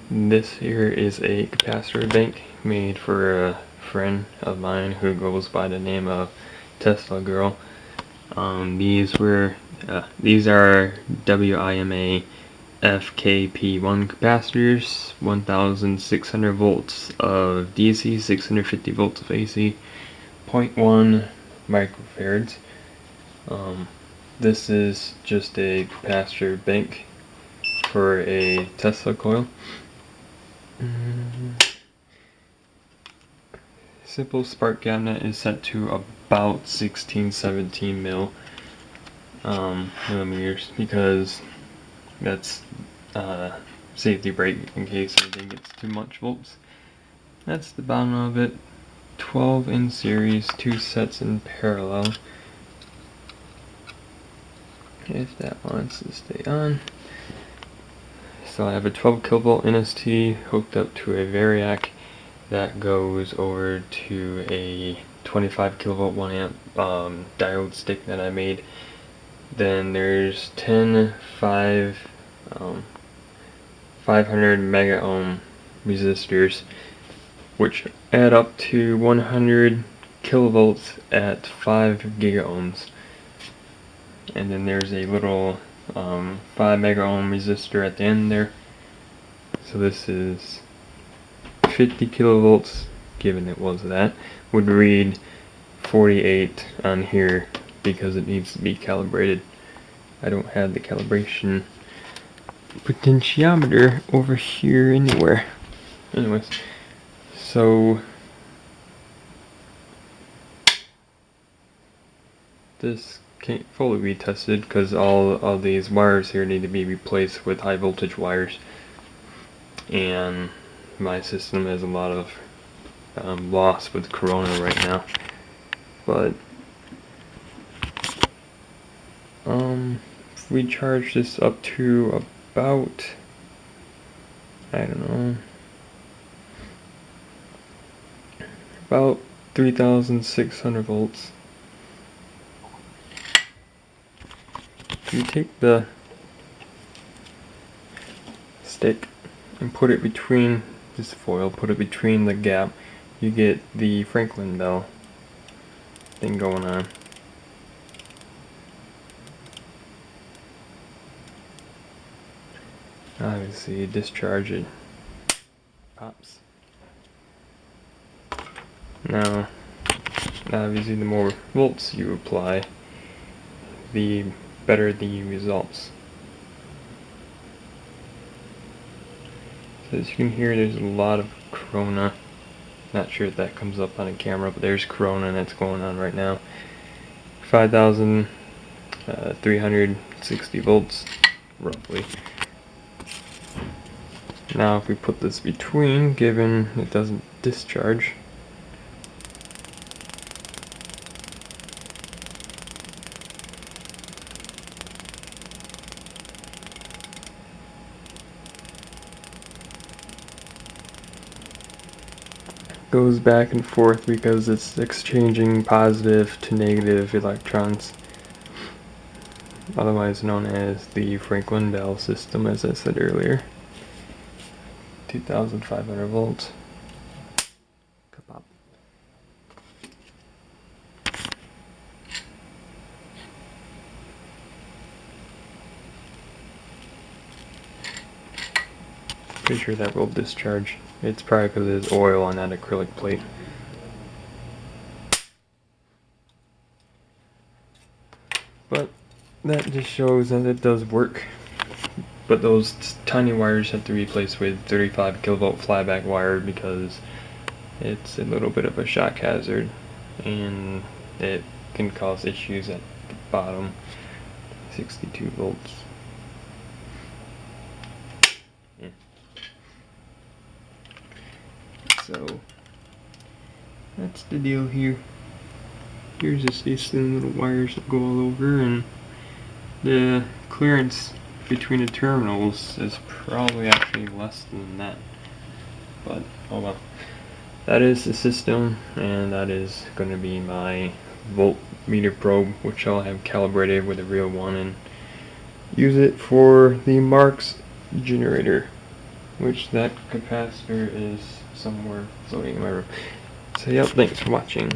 This here is a capacitor bank made for a friend of mine who goes by the name of Teslagirl. These are WIMA FKP1 capacitors, 1600 volts of DC, 650 volts of AC, 0.1 microfarads. This is just a capacitor bank for a Tesla coil. Simple spark gap net is set to about 16-17 millimeters because that's safety brake in case anything gets too much volts. That's the bottom of it. 12 in series, 2 sets in parallel. If that wants to stay on. So I have a 12 kilovolt NST hooked up to a variac that goes over to a 25 kilovolt 1 amp diode stick that I made. Then there's 10 500 mega ohm resistors, which add up to 100 kilovolts at 5 giga ohms. And then there's a little 5 mega ohm resistor at the end there. So this is 50 kilovolts, given it was that, would read 48 on here because it needs to be calibrated. I don't have the calibration potentiometer over here anywhere. Anyways, so this can't fully be tested because all of these wires here need to be replaced with high voltage wires, and my system has a lot of loss with Corona right now. But if we charge this up to about, I don't know, about 3,600 volts. You take the stick and put it between this foil, put it between the gap, you get the Franklin bell thing going on. Obviously you discharge it, pops. Now obviously the more volts you apply, the better the results. So as you can hear, there's a lot of Corona. Not sure if that comes up on a camera, but there's Corona that's going on right now. 5,360 volts, roughly. Now if we put this between, given it doesn't discharge, goes back and forth because it's exchanging positive to negative electrons, otherwise known as the Franklin bell system, as I said earlier. 2,500 volts. Kapop. Pretty sure that will discharge. It's probably because there's oil on that acrylic plate. But that just shows that it does work. But those tiny wires have to be replaced with 35 kilovolt flyback wire because it's a little bit of a shock hazard and it can cause issues at the bottom. 62 volts. Yeah. So that's the deal here. Here's just these thin little wires that go all over, and the clearance between the terminals is probably actually less than that. But oh well. That is the system, and that is going to be my voltmeter probe, which I'll have calibrated with a real one and use it for the Marks generator. which that capacitor is somewhere floating in my room. So yep, thanks for watching.